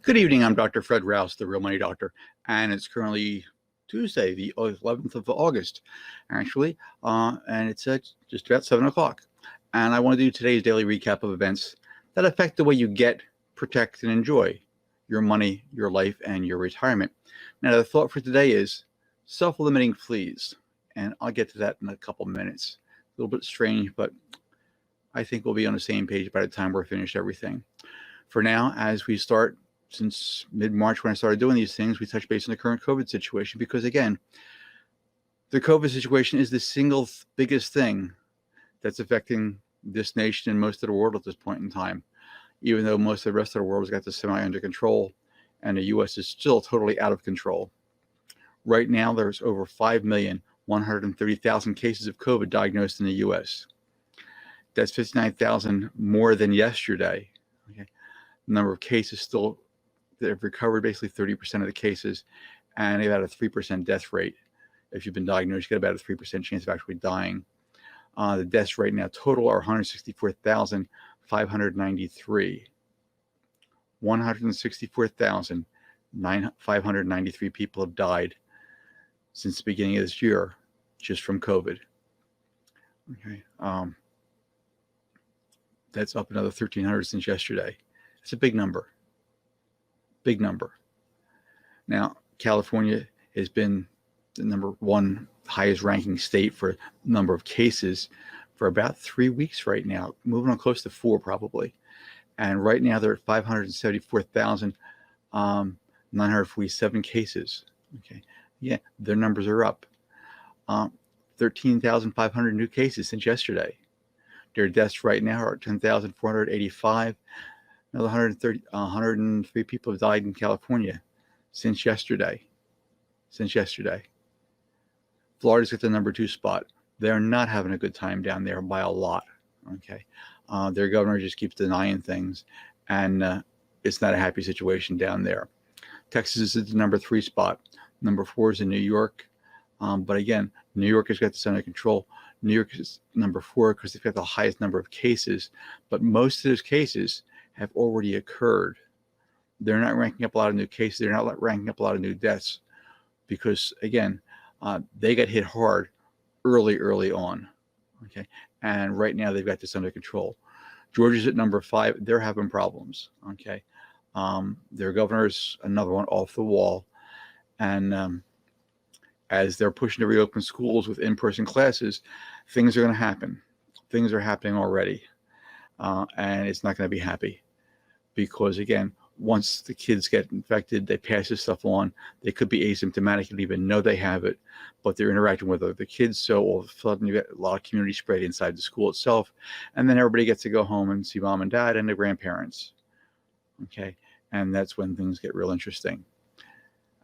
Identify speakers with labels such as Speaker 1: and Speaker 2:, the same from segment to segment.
Speaker 1: Good evening. I'm Dr. Fred Rouse, the Real Money Doctor, and it's currently Tuesday, the 11th of August, actually, and it's just about 7 o'clock. And I want to do today's daily recap of events that affect the way you get, protect, and enjoy your money, your life, and your retirement. Now, the thought for today is self-limiting fleas, and I'll get to that in a couple minutes. A little bit strange, but I think we'll be on the same page by the time we're finished everything. For now, as we start, since mid-March when I started doing these things, we touch base on the current COVID situation because, again, the COVID situation is the single biggest thing that's affecting this nation and most of the world at this point in time, even though most of the rest of the world has got this semi under control and the U.S. is still totally out of control. Right now, there's over 5,130,000 cases of COVID diagnosed in the U.S. That's 59,000 more than yesterday. Okay. The number of cases still that have recovered, basically 30% of the cases, and they've had a 3% death rate. If you've been diagnosed, you get about a 3% chance of actually dying. The deaths right now total are 164,593. 164,593 people have died since the beginning of this year just from COVID. Okay, that's up another 1,300 since yesterday. It's a big number. Big number. Now, California has been the number one highest ranking state for number of cases for about 3 weeks right now, moving on close to 4 probably. And right now they're at 574,947 cases. Okay, yeah, their numbers are up. 13,500 new cases since yesterday. Their deaths right now are 10,485. Another 103 people have died in California since yesterday. Florida's at the number 2 spot. They're not having a good time down there by a lot. Okay, their governor just keeps denying things, and it's not a happy situation down there. Texas is at the number 3 spot. Number 4 is in New York, but again, New York has got this under control. New York is number 4 because they've got the highest number of cases, but most of those cases have already occurred. They're not ranking up a lot of new cases. They're not ranking up a lot of new deaths because, again, they got hit hard early on. Okay, and right now they've got this under control. Georgia's at number 5. They're having problems. Okay, their governor's another one off the wall, and as they're pushing to reopen schools with in-person classes, things are going to happen. Things are happening already, and it's not going to be happy because, again, once the kids get infected, they pass this stuff on. They could be asymptomatic and even know they have it, but they're interacting with other kids. So all of a sudden, you get a lot of community spread inside the school itself, and then everybody gets to go home and see mom and dad and the grandparents. Okay, and that's when things get real interesting.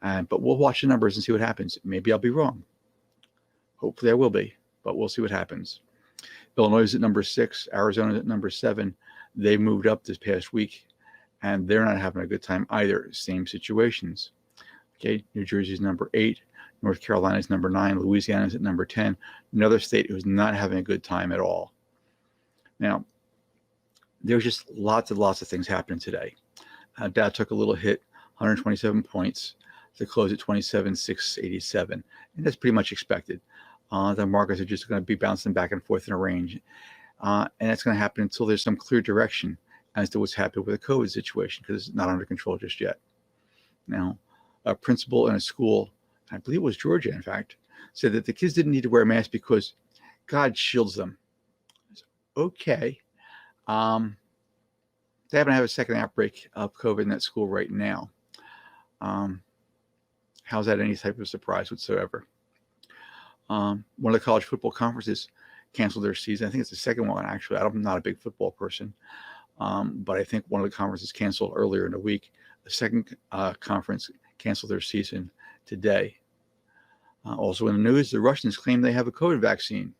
Speaker 1: But we'll watch the numbers and see what happens. Maybe I'll be wrong. Hopefully I will be, but we'll see what happens. Illinois is at number 6. Arizona is at number 7. They moved up this past week, and they're not having a good time either. Same situations. Okay, New Jersey is number 8. North Carolina is number 9. Louisiana is at number 10. Another state who's not having a good time at all. Now, there's just lots of things happening today. Dow took a little hit, 127 points. To close at 27,687, and that's pretty much expected. The markets are just going to be bouncing back and forth in a range, and that's going to happen until there's some clear direction as to what's happening with the COVID situation because it's not under control just yet. Now, a principal in a school, I believe it was Georgia, in fact, said that the kids didn't need to wear a mask because God shields them. Okay, they happen to have a second outbreak of COVID in that school right now. How's that any type of surprise whatsoever? One of the college football conferences canceled their season. I think it's the second one, actually. I'm not a big football person, but I think one of the conferences canceled earlier in the week. The second conference canceled their season today. Also in the news, the Russians claim they have a COVID vaccine.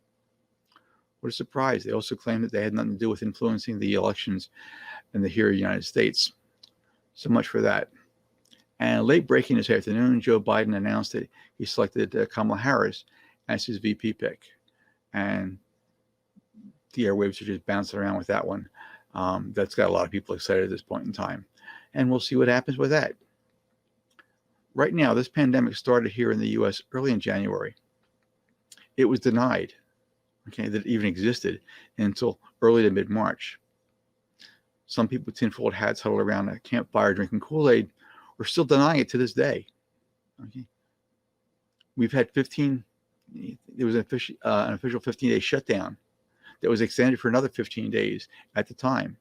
Speaker 1: What a surprise. They also claim that they had nothing to do with influencing the elections in the United States. So much for that. And late breaking this afternoon, Joe Biden announced that he selected Kamala Harris as his VP pick. And the airwaves are just bouncing around with that one. That's got a lot of people excited at this point in time. and we'll see what happens with that. Right now, this pandemic started here in the U.S. early in January. It was denied, that it even existed until early to mid-March. Some people with tinfoil hats huddled around a campfire drinking Kool-Aid are still denying it to this day. We've had there was an official 15-day shutdown that was extended for another 15 days at the time.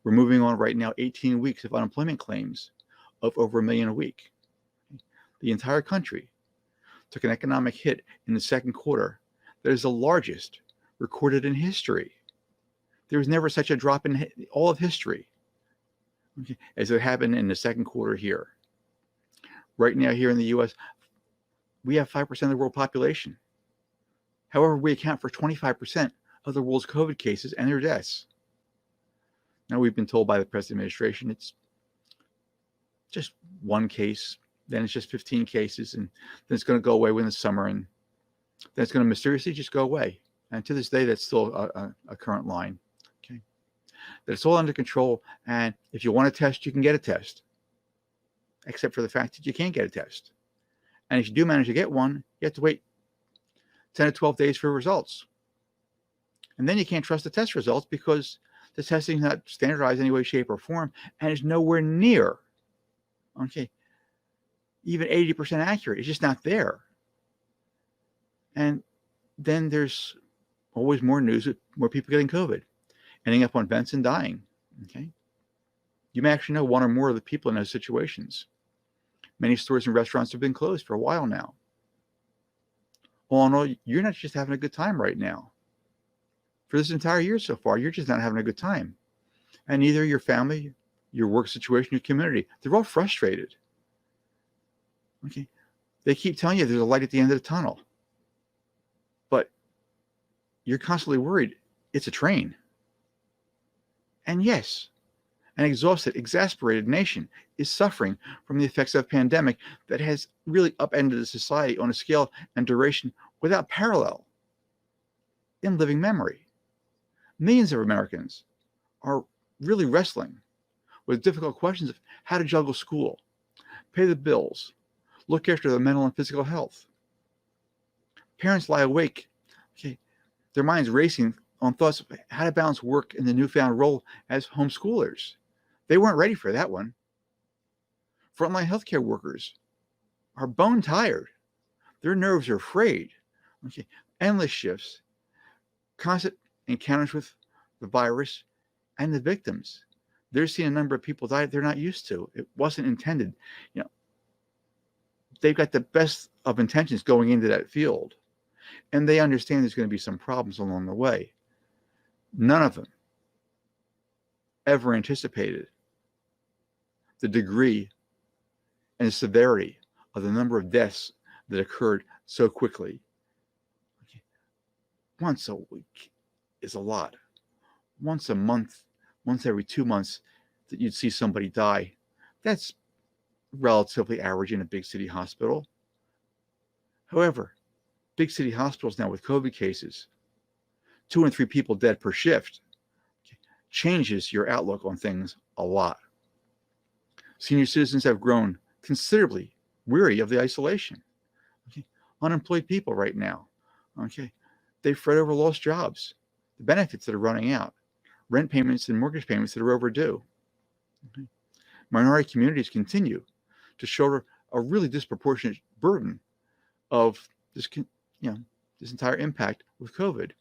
Speaker 1: We're moving on right now 18 weeks of unemployment claims of over 1 million a week. The entire country took an economic hit in the second quarter that is the largest recorded in history. There was never such a drop in all of history as it happened in the second quarter here. Right now here in the U.S., we have 5% of the world population. However, we account for 25% of the world's COVID cases and their deaths. Now, we've been told by the present administration it's just one case, then it's just 15 cases, and then it's going to go away in the summer, and then it's going to mysteriously just go away. And to this day, that's still a current line. That it's all under control, and if you want a test, you can get a test, except for the fact that you can't get a test. And if you do manage to get one, you have to wait 10 to 12 days for results. And then you can't trust the test results because the testing is not standardized in any way, shape, or form, and is nowhere near, even 80% accurate. It's just not there. And then there's always more news with more people getting COVID, ending up on vents and dying. You may actually know one or more of the people in those situations. Many stores and restaurants have been closed for a while now. All in all, you're not just having a good time right now. For this entire year so far, you're just not having a good time. And neither your family, your work situation, your community, they're all frustrated. They keep telling you there's a light at the end of the tunnel. But you're constantly worried it's a train. And yes, an exhausted, exasperated nation is suffering from the effects of a pandemic that has really upended the society on a scale and duration without parallel in living memory. Millions of Americans are really wrestling with difficult questions of how to juggle school, pay the bills, look after their mental and physical health. Parents lie awake, their minds racing on thoughts of how to balance work in the newfound role as homeschoolers. They weren't ready for that one. Frontline healthcare workers are bone tired. Their nerves are frayed. Endless shifts, constant encounters with the virus and the victims. They're seeing a number of people die they're not used to. It wasn't intended. They've got the best of intentions going into that field, and they understand there's going to be some problems along the way. None of them ever anticipated the degree and severity of the number of deaths that occurred so quickly. Once a week is a lot. Once a month, once every 2 months that you'd see somebody die, that's relatively average in a big city hospital. However, big city hospitals now with COVID cases, 2 and 3 people dead per shift, changes your outlook on things a lot. Senior citizens have grown considerably weary of the isolation. Unemployed people right now, they fret over lost jobs, the benefits that are running out, rent payments and mortgage payments that are overdue. Minority communities continue to shoulder a really disproportionate burden of this, this entire impact with COVID.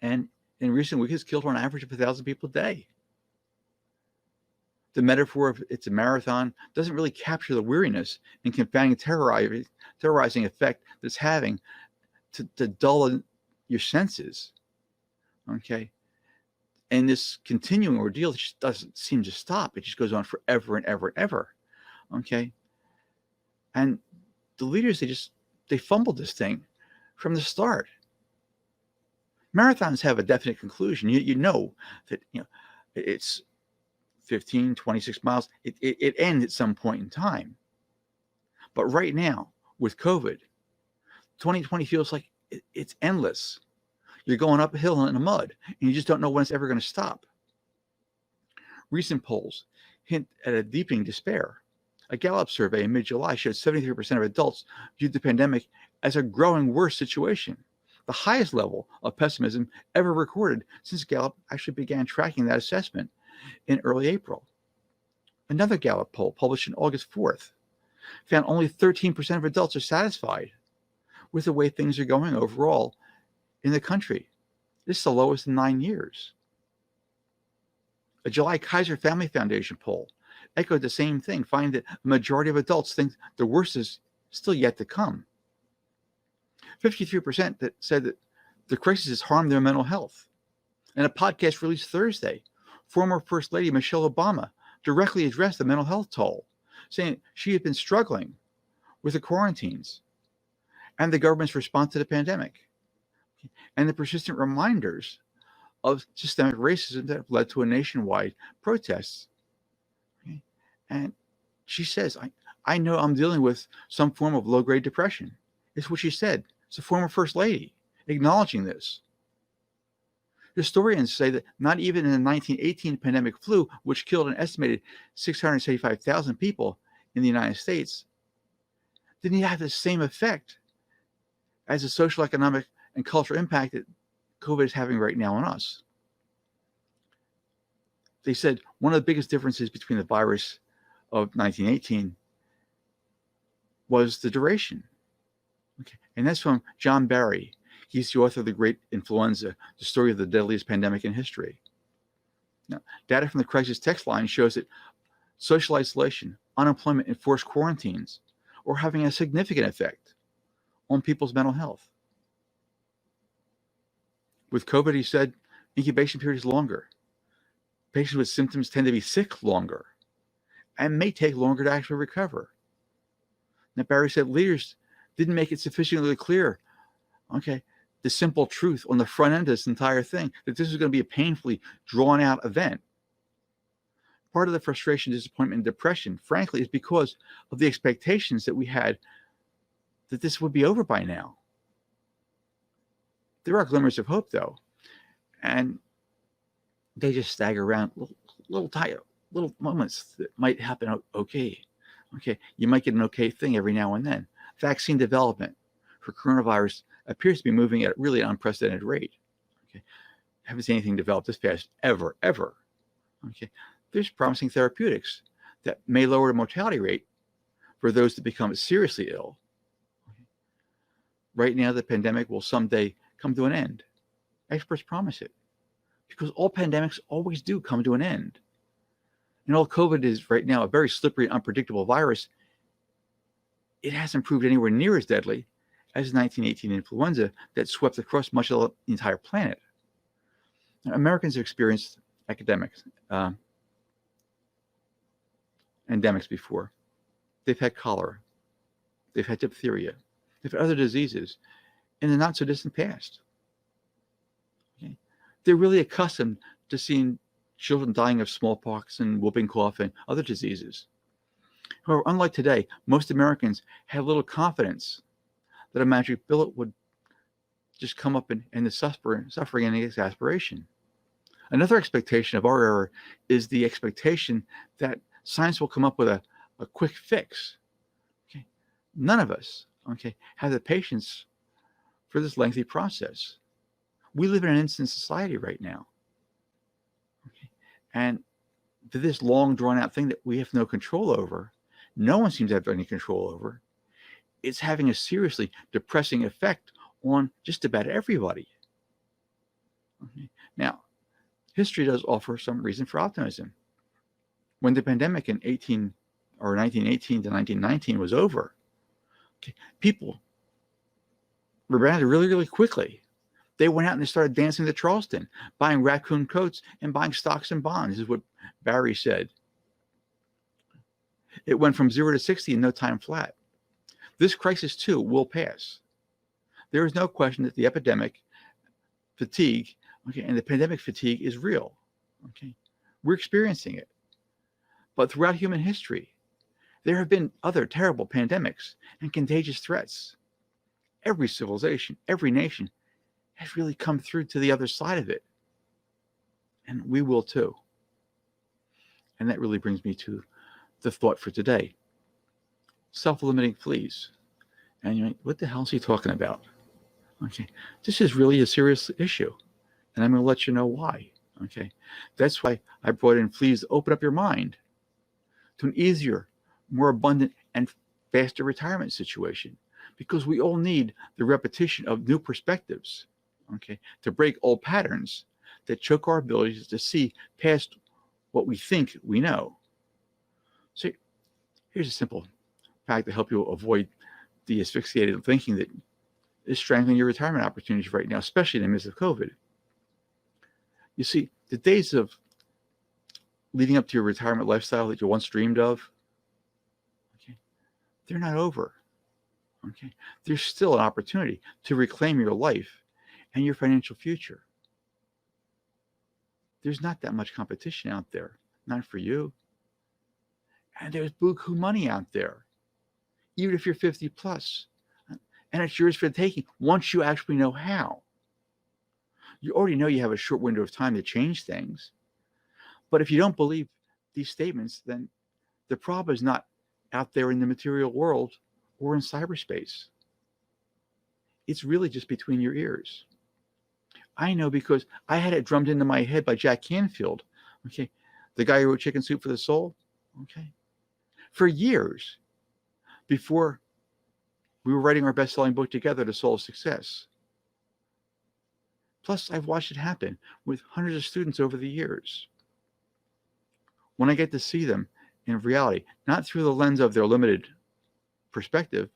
Speaker 1: And in recent weeks, it's killed on average of 1,000 people a day. The metaphor of it's a marathon doesn't really capture the weariness and confounding, terrorizing effect that's having to dull your senses. And this continuing ordeal just doesn't seem to stop. It just goes on forever and ever and ever. And the leaders, they fumbled this thing from the start. Marathons have a definite conclusion. You know that it's 15, 26 miles. It ends at some point in time. But right now, with COVID, 2020 feels like it's endless. You're going up a hill in the mud, and you just don't know when it's ever going to stop. Recent polls hint at a deepening despair. A Gallup survey in mid-July showed 73% of adults viewed the pandemic as a growing worse situation, the highest level of pessimism ever recorded since Gallup actually began tracking that assessment in early April. Another Gallup poll published on August 4th found only 13% of adults are satisfied with the way things are going overall in the country. This is the lowest in 9 years. A July Kaiser Family Foundation poll echoed the same thing, finding that a majority of adults think the worst is still yet to come. 53% that said that the crisis has harmed their mental health. In a podcast released Thursday, former First Lady Michelle Obama directly addressed the mental health toll, saying she had been struggling with the quarantines and the government's response to the pandemic, and the persistent reminders of systemic racism that have led to a nationwide protests. Okay? And she says, I know I'm dealing with some form of low-grade depression. It's what she said. It's a former First Lady acknowledging this. Historians say that not even in the 1918 pandemic flu, which killed an estimated 675,000 people in the United States, didn't have the same effect as the social, economic, and cultural impact that COVID is having right now on us. They said one of the biggest differences between the virus of 1918 was the duration. Okay. And that's from John Barry. He's the author of The Great Influenza, the story of the deadliest pandemic in history. Now, data from the crisis text line shows that social isolation, unemployment, and forced quarantines are having a significant effect on people's mental health. With COVID, he said, incubation period is longer. Patients with symptoms tend to be sick longer and may take longer to actually recover. Now, Barry said leaders didn't make it sufficiently clear, the simple truth on the front end of this entire thing, that this was going to be a painfully drawn out event. Part of the frustration, disappointment, and depression, frankly, is because of the expectations that we had that this would be over by now. There are glimmers of hope, though, and they just stagger around little moments that might happen okay. You might get an okay thing every now and then. Vaccine development for coronavirus appears to be moving at a really unprecedented rate. Haven't seen anything develop this fast ever. There's promising therapeutics that may lower the mortality rate for those that become seriously ill. Right now, the pandemic will someday come to an end. Experts promise it, because all pandemics always do come to an end. And although COVID is right now a very slippery, unpredictable virus, it hasn't proved anywhere near as deadly as 1918 influenza that swept across much of the entire planet. Now, Americans have experienced endemics before. They've had cholera. They've had diphtheria. They've had other diseases in the not so distant past. They're really accustomed to seeing children dying of smallpox and whooping cough and other diseases. However, unlike today, most Americans had little confidence that a magic bullet would just come up and end the suffering and the exasperation. Another expectation of our era is the expectation that science will come up with a quick fix. None of us have the patience for this lengthy process. We live in an instant society right now. And for this long drawn out thing that we have no control over, no one seems to have any control over, it's having a seriously depressing effect on just about everybody. Now, history does offer some reason for optimism. When the pandemic in 1918 to 1919 was over, people rebounded really, really quickly. They went out and they started dancing to Charleston, buying raccoon coats and buying stocks and bonds, is what Barry said. It went from 0 to 60 in no time flat. This crisis, too, will pass. There is no question that the epidemic fatigue, and the pandemic fatigue is real. We're experiencing it. But throughout human history, there have been other terrible pandemics and contagious threats. Every civilization, every nation has really come through to the other side of it. And we will too. And that really brings me to the thought for today. Self-limiting fleas. And you're like, what the hell is he talking about? Okay, this is really a serious issue. And I'm going to let you know why. Okay, that's why I brought in Fleas to open up your mind to an easier, more abundant, and faster retirement situation. Because we all need the repetition of new perspectives, okay, to break old patterns that choke our abilities to see past what we think we know. So here's a simple fact to help you avoid the asphyxiated thinking that is strangling your retirement opportunities right now, especially in the midst of COVID. You see, the days of leading up to your retirement lifestyle that you once dreamed of, okay, they're not over. Okay, there's still an opportunity to reclaim your life and your financial future. There's not that much competition out there, not for you. And there's buku money out there, even if you're 50 plus. And it's yours for the taking once you actually know how. You already know you have a short window of time to change things. But if you don't believe these statements, then the problem is not out there in the material world or in cyberspace. It's really just between your ears. I know because I had it drummed into my head by Jack Canfield, okay, the guy who wrote Chicken Soup for the Soul, okay, for years before we were writing our best-selling book together, The Soul of Success. Plus, I've watched it happen with hundreds of students over the years. When I get to see them in reality, not through the lens of their limited perspective,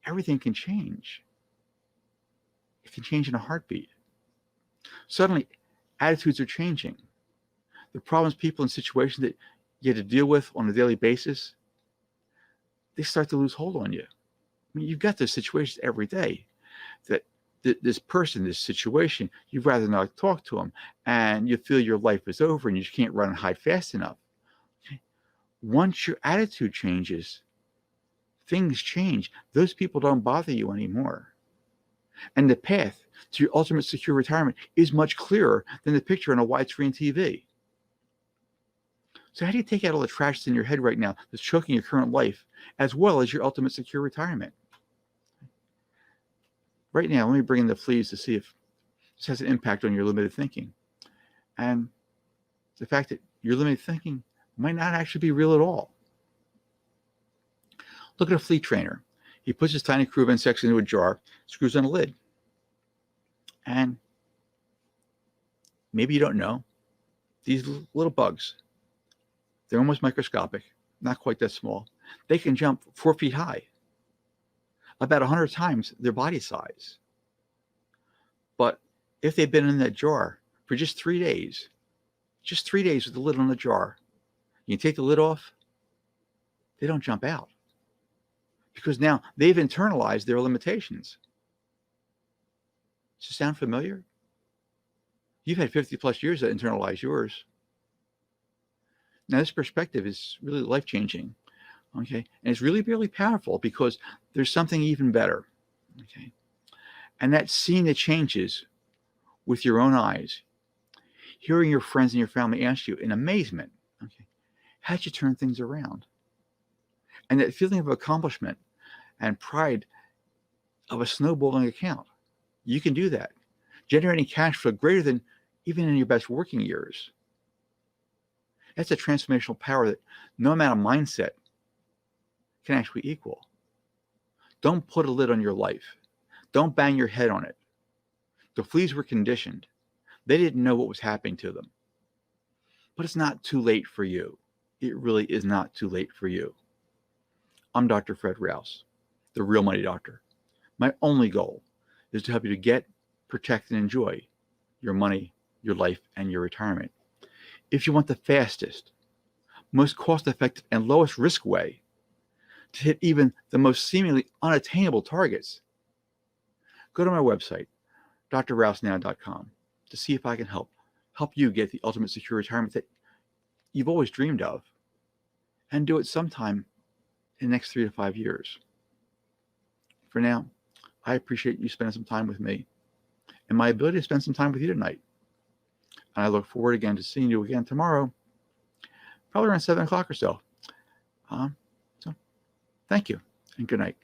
Speaker 1: everything can change. It can change in a heartbeat. Suddenly, attitudes are changing. The problems people in situations that you have to deal with on a daily basis, they start to lose hold on you. I mean, you've got those situations every day that this person, this situation, you'd rather not talk to them, and you feel your life is over and you just can't run and hide fast enough. Once your attitude changes, things change. Those people don't bother you anymore. And the path to your ultimate secure retirement is much clearer than the picture on a widescreen TV. So how do you take out all the trash that's in your head right now that's choking your current life, as well as your ultimate secure retirement? Right now, let me bring in the Fleas to see if this has an impact on your limited thinking. And the fact that your limited thinking might not actually be real at all. Look at a flea trainer. He puts his tiny crew of insects into a jar, screws on a lid. And maybe you don't know, these little bugs, they're almost microscopic, not quite that small. They can jump 4 feet high, about 100 times their body size. But if they've been in that jar for just 3 days with the lid on the jar, you take the lid off, they don't jump out. Because now they've internalized their limitations. Does it sound familiar? You've had 50 plus years to internalize yours. Now, this perspective is really life-changing, okay? And it's really, really powerful because there's something even better, okay? And that's seeing the changes with your own eyes, hearing your friends and your family ask you in amazement, okay, how'd you turn things around? And that feeling of accomplishment and pride of a snowballing account. You can do that, generating cash flow greater than even in your best working years. That's a transformational power that no amount of mindset can actually equal. Don't put a lid on your life. Don't bang your head on it. The Fleas were conditioned. They didn't know what was happening to them. But it's not too late for you. It really is not too late for you. I'm Dr. Fred Rouse, the Real Money Doctor. My only goal is to help you to get, protect, and enjoy your money, your life, and your retirement. If you want the fastest, most cost-effective, and lowest risk way to hit even the most seemingly unattainable targets, go to my website, drrousenow.com, to see if I can help you get the ultimate secure retirement that you've always dreamed of, and do it sometime in the next 3 to 5 years. For now, I appreciate you spending some time with me and my ability to spend some time with you tonight. And I look forward again to seeing you again tomorrow. probably around 7 o'clock or so. So thank you and good night.